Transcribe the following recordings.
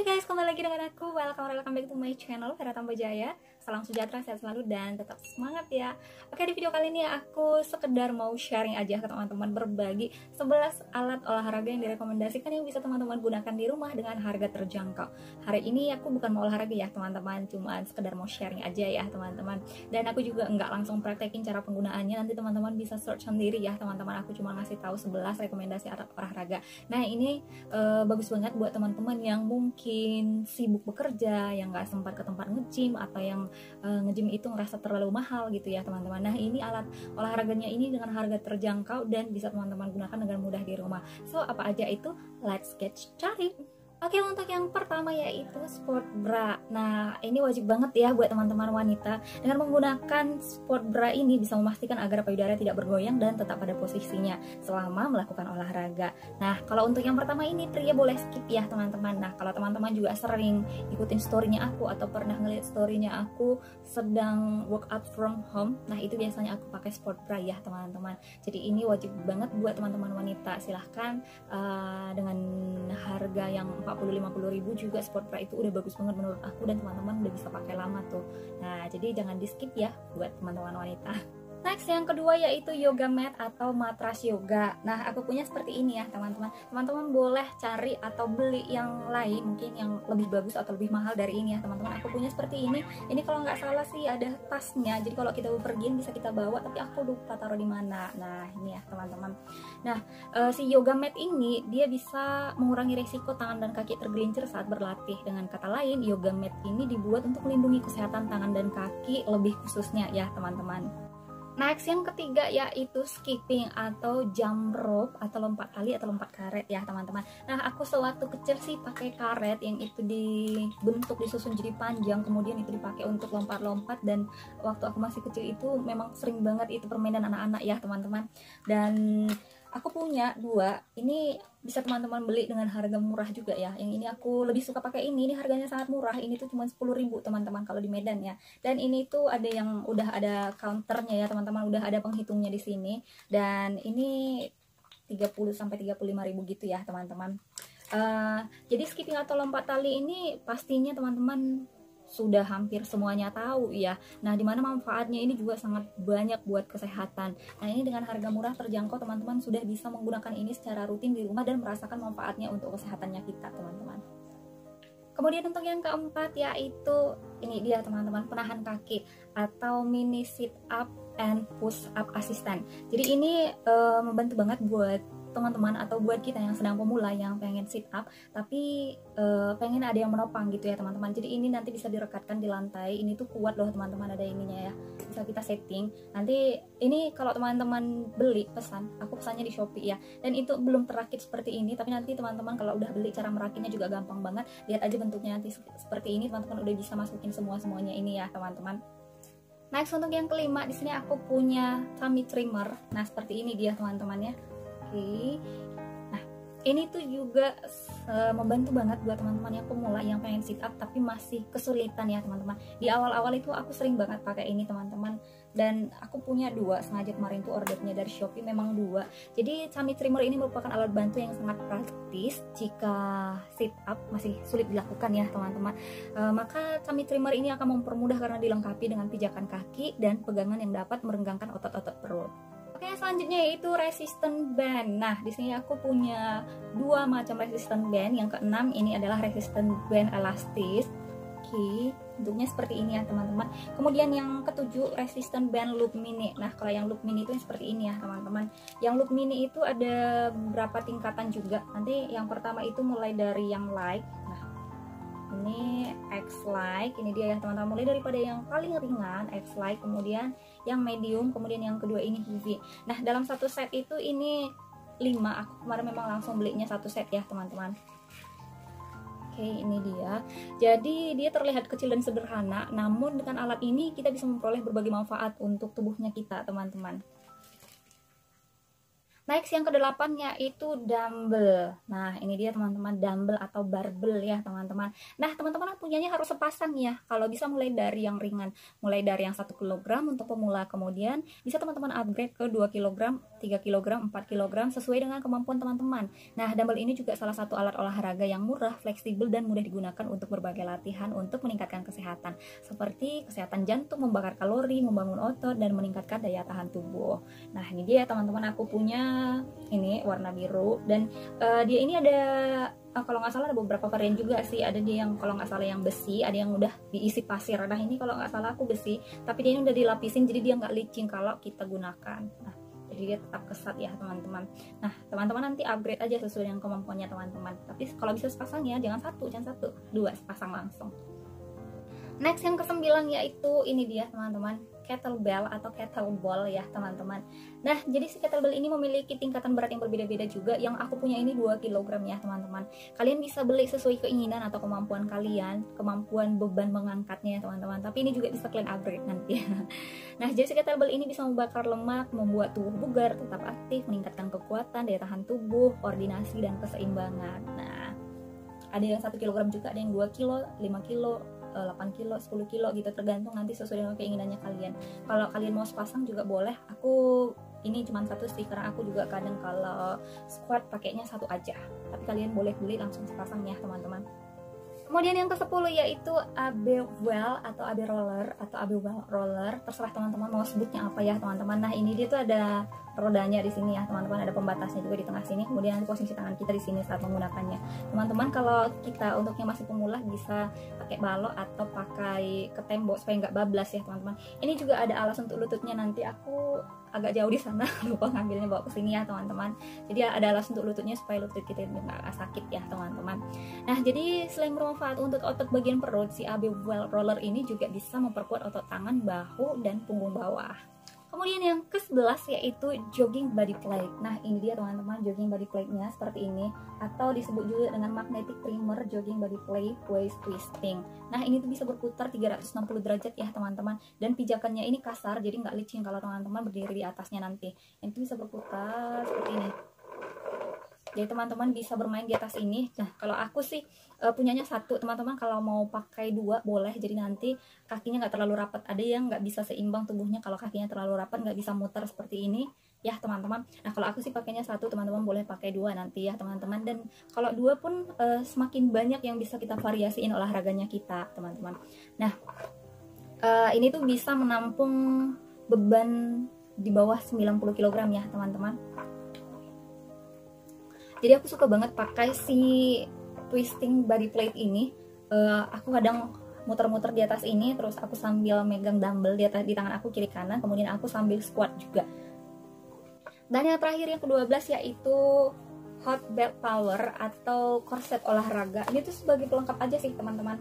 Hai guys, kembali lagi dengan aku. Welcome back to my channel, Vera Tambajaya. Salam sejahtera, sehat selalu, dan tetap semangat ya. Oke, di video kali ini aku sekedar mau sharing aja ke teman-teman, berbagi 11 alat olahraga yang direkomendasikan yang bisa teman-teman gunakan di rumah dengan harga terjangkau. Hari ini aku bukan mau olahraga ya teman-teman, cuma sekedar mau sharing aja ya teman-teman. Dan aku juga nggak langsung praktekin cara penggunaannya, nanti teman-teman bisa search sendiri ya teman-teman. Aku cuma ngasih tahu 11 rekomendasi alat olahraga. Nah ini bagus banget buat teman-teman yang mungkin sibuk bekerja, yang nggak sempat ke tempat nge-gym, atau yang nge-gym itu ngerasa terlalu mahal gitu ya teman-teman. Nah ini alat olahraganya ini dengan harga terjangkau dan bisa teman-teman gunakan dengan mudah di rumah. So apa aja itu? Let's get started. Oke, untuk yang pertama yaitu sport bra. Nah, ini wajib banget ya buat teman-teman wanita. Dengan menggunakan sport bra ini bisa memastikan agar payudara tidak bergoyang dan tetap pada posisinya selama melakukan olahraga. Nah, kalau untuk yang pertama ini pria boleh skip ya teman-teman. Nah, kalau teman-teman juga sering ikutin story-nya aku atau pernah ngeliat story-nya aku sedang workout from home, nah itu biasanya aku pakai sport bra ya teman-teman. Jadi ini wajib banget buat teman-teman wanita. Silahkan dengan harga yang 40-50 ribu juga sport bra itu udah bagus banget menurut aku, dan teman-teman udah bisa pakai lama tuh. Nah jadi jangan di skip ya buat teman-teman wanita. Next, yang kedua yaitu yoga mat atau matras yoga. Nah, aku punya seperti ini ya, teman-teman. Teman-teman boleh cari atau beli yang lain, mungkin yang lebih bagus atau lebih mahal dari ini ya, teman-teman. Aku punya seperti ini. Ini kalau nggak salah sih ada tasnya. Jadi kalau kita pergiin bisa kita bawa, tapi aku lupa taruh di mana. Nah, ini ya, teman-teman. Nah, si yoga mat ini dia bisa mengurangi resiko tangan dan kaki tergelincir saat berlatih. Dengan kata lain, yoga mat ini dibuat untuk melindungi kesehatan tangan dan kaki lebih khususnya ya, teman-teman. Next, yang ketiga yaitu skipping atau jump rope atau lompat tali atau lompat karet ya teman-teman. Nah aku sewaktu kecil sih pakai karet yang itu dibentuk disusun jadi panjang, kemudian itu dipakai untuk lompat-lompat, dan waktu aku masih kecil itu memang sering banget itu permainan anak-anak ya teman-teman. Dan aku punya dua, ini bisa teman-teman beli dengan harga murah juga ya. Yang ini aku lebih suka pakai ini harganya sangat murah. Ini tuh cuma 10 ribu teman-teman kalau di Medan ya. Dan ini tuh ada yang udah ada counternya ya teman-teman, udah ada penghitungnya di sini. Dan ini 30 sampai 35 ribu gitu ya teman-teman. Jadi skipping atau lompat tali ini pastinya teman-teman sudah hampir semuanya tahu ya. Nah, dimana manfaatnya ini juga sangat banyak buat kesehatan. Nah, ini dengan harga murah terjangkau, teman-teman sudah bisa menggunakan ini secara rutin di rumah dan merasakan manfaatnya untuk kesehatannya kita, teman-teman. Kemudian untuk yang keempat yaitu ini dia teman-teman, penahan kaki atau mini sit up and push up assistant. Jadi ini membantu banget buat teman-teman atau buat kita yang sedang pemula yang pengen sit up tapi pengen ada yang menopang gitu ya teman-teman. Jadi ini nanti bisa direkatkan di lantai. Ini tuh kuat loh teman-teman, ada ininya ya, bisa kita setting. Nanti ini kalau teman-teman beli pesan, aku pesannya di Shopee ya, dan itu belum terakit seperti ini, tapi nanti teman-teman kalau udah beli cara merakitnya juga gampang banget. Lihat aja bentuknya nanti seperti ini, teman-teman udah bisa masukin semuanya ini ya teman-teman. Next, untuk yang kelima di sini aku punya tummy trimmer. Nah seperti ini dia teman-teman ya. Oke. Nah, ini tuh juga membantu banget buat teman-teman yang pemula yang pengen sit up tapi masih kesulitan ya teman-teman. Di awal-awal itu aku sering banget pakai ini teman-teman, dan aku punya dua, sengaja kemarin tuh ordernya dari Shopee memang dua. Jadi tummy trimmer ini merupakan alat bantu yang sangat praktis jika sit up masih sulit dilakukan ya teman-teman. Maka tummy trimmer ini akan mempermudah karena dilengkapi dengan pijakan kaki dan pegangan yang dapat merenggangkan otot-otot perut. Oke, selanjutnya yaitu resistant band. Nah, di sini aku punya dua macam resistant band. Yang keenam ini adalah resistant band elastis. Oke, bentuknya seperti ini ya teman-teman. Kemudian yang ketujuh resistant band loop mini. Nah, kalau yang loop mini itu seperti ini ya teman-teman. Yang loop mini itu ada beberapa tingkatan juga. Nanti yang pertama itu mulai dari yang light. Nah, ini X like, ini dia ya teman-teman, mulai daripada yang paling ringan X like, kemudian yang medium, kemudian yang kedua ini heavy. Nah dalam satu set itu ini 5, aku kemarin memang langsung belinya satu set ya teman-teman. Oke, ini dia. Jadi dia terlihat kecil dan sederhana, namun dengan alat ini kita bisa memperoleh berbagai manfaat untuk tubuhnya kita teman-teman. Next yang ke-8 yaitu dumbbell. Nah, ini dia teman-teman, dumbbell atau barbell ya teman-teman. Nah, teman-teman punyanya harus sepasang ya. Kalau bisa mulai dari yang ringan, mulai dari yang 1 kg untuk pemula. Kemudian bisa teman-teman upgrade ke 2 kg, 3 kg, 4 kg sesuai dengan kemampuan teman-teman. Nah, dumbbell ini juga salah satu alat olahraga yang murah, fleksibel dan mudah digunakan untuk berbagai latihan untuk meningkatkan kesehatan. Seperti kesehatan jantung, membakar kalori, membangun otot dan meningkatkan daya tahan tubuh. Nah, ini dia teman-teman, aku punya ini warna biru dan dia ini ada kalau nggak salah ada beberapa varian juga sih. Ada dia yang kalau nggak salah yang besi, ada yang udah diisi pasir. Nah, ini kalau nggak salah aku besi, tapi dia ini udah dilapisin jadi dia nggak licin kalau kita gunakan. Nah, jadi dia tetap kesat ya teman-teman. Nah, teman-teman nanti upgrade aja sesuai dengan kemampuannya teman-teman. Tapi kalau bisa sepasang ya, jangan satu, dua, sepasang langsung. Next yang ke-9 yaitu ini dia teman-teman, kettlebell atau kettlebell ya teman-teman. Nah, jadi si kettlebell ini memiliki tingkatan berat yang berbeda-beda juga. Yang aku punya ini 2 kg ya teman-teman. Kalian bisa beli sesuai keinginan atau kemampuan kalian, kemampuan beban mengangkatnya ya teman-teman. Tapi ini juga bisa kalian upgrade nanti. Nah, jadi si kettlebell ini bisa membakar lemak, membuat tubuh bugar, tetap aktif, meningkatkan kekuatan, daya tahan tubuh, koordinasi dan keseimbangan. Nah, ada yang 1 kg juga, ada yang 2 kg, 5 kg, 8 kilo, 10 kilo gitu, tergantung nanti sesuai dengan keinginannya kalian. Kalau kalian mau sepasang juga boleh. Aku ini cuma satu sih, karena aku juga kadang kalau squat pakainya satu aja. Tapi kalian boleh beli langsung sepasang ya teman-teman. Kemudian yang ke-10 yaitu ABWell atau AB roller atau ABWell roller, terserah teman-teman mau sebutnya apa ya teman-teman. Nah, ini dia tuh ada rodanya di sini ya teman-teman, ada pembatasnya juga di tengah sini. Kemudian posisi tangan kita di sini saat menggunakannya. Teman-teman kalau kita untuk yang masih pemula bisa pakai balok atau pakai ke tembok supaya nggak bablas ya teman-teman. Ini juga ada alas untuk lututnya, nanti aku agak jauh di sana lupa ngambilnya bawa ke sini ya teman-teman. Jadi ada alas untuk lututnya supaya lutut kita nggak sakit ya teman-teman. Nah, jadi selain bermanfaat untuk otot bagian perut, si ABWell roller ini juga bisa memperkuat otot tangan, bahu dan punggung bawah. Kemudian yang ke-11 yaitu jogging body plate. Nah, ini dia teman-teman, jogging body plate-nya seperti ini, atau disebut juga dengan magnetic trimmer jogging body plate waist twisting. Nah, ini tuh bisa berputar 360 derajat ya teman-teman, dan pijakannya ini kasar jadi nggak licin kalau teman-teman berdiri di atasnya nanti. Ini tuh bisa berputar seperti ini. Jadi teman-teman bisa bermain di atas ini. Nah, kalau aku sih punyanya satu, teman-teman kalau mau pakai 2 boleh, jadi nanti kakinya nggak terlalu rapat. Ada yang nggak bisa seimbang tubuhnya kalau kakinya terlalu rapat, nggak bisa muter seperti ini ya teman-teman. Nah, kalau aku sih pakainya satu, teman-teman boleh pakai 2 nanti ya teman-teman. Dan kalau 2 pun semakin banyak yang bisa kita variasiin olahraganya kita teman-teman. Nah, ini tuh bisa menampung beban di bawah 90 kg ya teman-teman. Jadi aku suka banget pakai si twisting body plate ini. Aku kadang muter-muter di atas ini, terus aku sambil megang dumbbell di tangan aku kiri kanan, kemudian aku sambil squat juga. Dan yang terakhir yang ke-12 yaitu hot belt power atau korset olahraga. Ini tuh sebagai pelengkap aja sih teman-teman.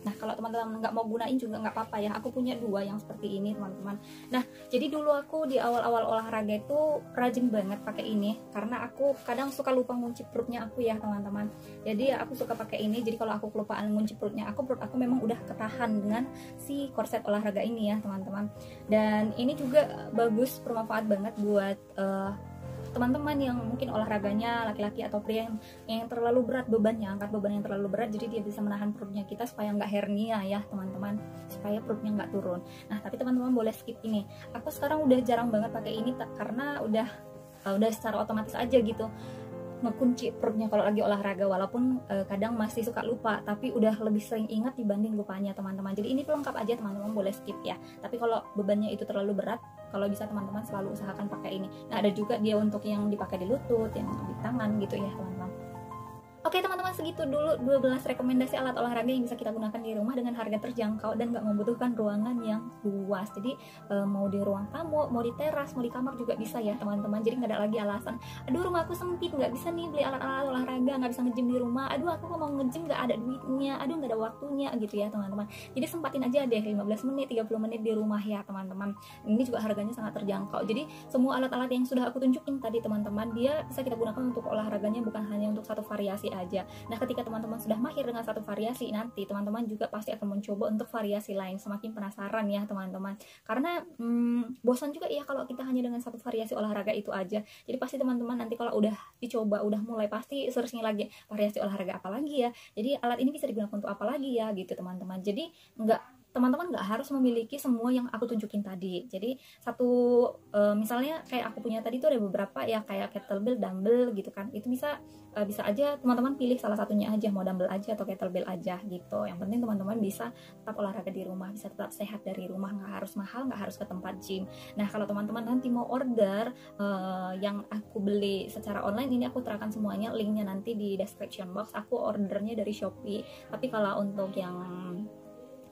Nah, kalau teman-teman nggak mau gunain juga nggak apa-apa ya. Aku punya 2 yang seperti ini teman-teman. Nah, jadi dulu aku di awal-awal olahraga itu rajin banget pakai ini, karena aku kadang suka lupa ngunci perutnya aku ya teman-teman. Jadi aku suka pakai ini. Jadi kalau aku kelupaan ngunci perut aku memang udah ketahan dengan si korset olahraga ini ya teman-teman. Dan ini juga bagus, bermanfaat banget buat teman-teman yang mungkin olahraganya laki-laki atau pria yang terlalu berat bebannya, angkat beban yang terlalu berat, jadi dia bisa menahan perutnya kita supaya nggak hernia ya teman-teman, supaya perutnya nggak turun. Nah, tapi teman-teman boleh skip ini. Aku sekarang udah jarang banget pakai ini karena udah secara otomatis aja gitu ngekunci perutnya kalau lagi olahraga, walaupun kadang masih suka lupa, tapi udah lebih sering ingat dibanding lupanya teman-teman. Jadi ini pelengkap aja, teman-teman boleh skip ya. Tapi kalau bebannya itu terlalu berat, kalau bisa teman-teman selalu usahakan pakai ini. Nah, ada juga dia untuk yang dipakai di lutut, yang di tangan gitu ya teman-teman. Oke teman-teman, segitu dulu 12 rekomendasi alat olahraga yang bisa kita gunakan di rumah dengan harga terjangkau dan nggak membutuhkan ruangan yang luas. Jadi mau di ruang tamu, mau di teras, mau di kamar juga bisa ya teman-teman. Jadi nggak ada lagi alasan, aduh rumahku sempit, nggak bisa nih beli alat-alat olahraga, nggak bisa nge-gym di rumah, aduh aku mau nge-gym nggak ada duitnya, aduh nggak ada waktunya gitu ya teman-teman. Jadi sempatin aja deh 15 menit, 30 menit di rumah ya teman-teman. Ini juga harganya sangat terjangkau. Jadi semua alat-alat yang sudah aku tunjukin tadi teman-teman, dia bisa kita gunakan untuk olahraganya, bukan hanya untuk satu variasi aja. Nah, ketika teman-teman sudah mahir dengan satu variasi, nanti teman-teman juga pasti akan mencoba untuk variasi lain. Semakin penasaran ya teman-teman, karena bosan juga ya kalau kita hanya dengan satu variasi olahraga itu aja. Jadi pasti teman-teman nanti kalau udah dicoba, udah mulai, pasti searching lagi variasi olahraga apa lagi ya, jadi alat ini bisa digunakan untuk apa lagi ya gitu teman-teman. Jadi teman-teman nggak harus memiliki semua yang aku tunjukin tadi. Jadi misalnya kayak aku punya tadi tuh ada beberapa ya, kayak kettlebell, dumbbell gitu kan. Itu bisa aja teman-teman pilih salah satunya aja, mau dumbbell aja atau kettlebell aja gitu. Yang penting teman-teman bisa tetap olahraga di rumah, bisa tetap sehat dari rumah, nggak harus mahal, nggak harus ke tempat gym. Nah, kalau teman-teman nanti mau order yang aku beli secara online, ini aku terapkan semuanya, linknya nanti di description box. Aku ordernya dari Shopee. Tapi kalau untuk yang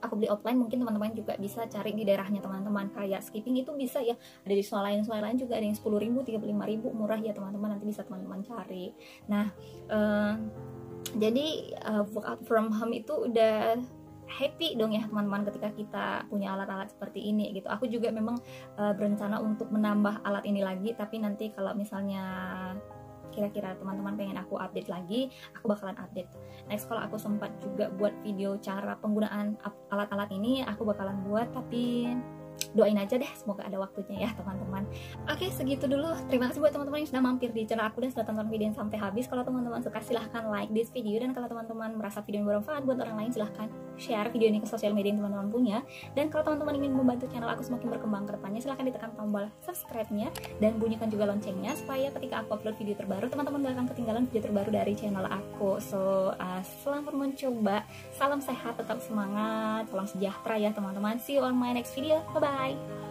aku beli offline, mungkin teman-teman juga bisa cari di daerahnya teman-teman. Kayak skipping itu bisa ya, ada di soal lain juga, ada yang 10.000, 35.000, murah ya teman-teman, nanti bisa teman-teman cari. Nah, jadi workout from home itu udah happy dong ya teman-teman ketika kita punya alat-alat seperti ini gitu. Aku juga memang berencana untuk menambah alat ini lagi, tapi nanti kalau misalnya kira-kira teman-teman pengen aku update lagi, aku bakalan update. Next, kalau aku sempat juga buat video cara penggunaan alat-alat ini, aku bakalan buat, tapi doain aja deh, semoga ada waktunya ya teman-teman. Oke, segitu dulu. Terima kasih buat teman-teman yang sudah mampir di channel aku dan sudah tonton video sampai habis. Kalau teman-teman suka, silahkan like this video, dan kalau teman-teman merasa video ini bermanfaat buat orang lain, silahkan share video ini ke sosial media yang teman-teman punya. Dan kalau teman-teman ingin membantu channel aku semakin berkembang ke depannya, silahkan ditekan tombol subscribe-nya dan bunyikan juga loncengnya, supaya ketika aku upload video terbaru, teman-teman gak akan ketinggalan video terbaru dari channel aku. So, selamat mencoba, salam sehat, tetap semangat, salam sejahtera ya teman-teman. See you on my next video, bye-bye.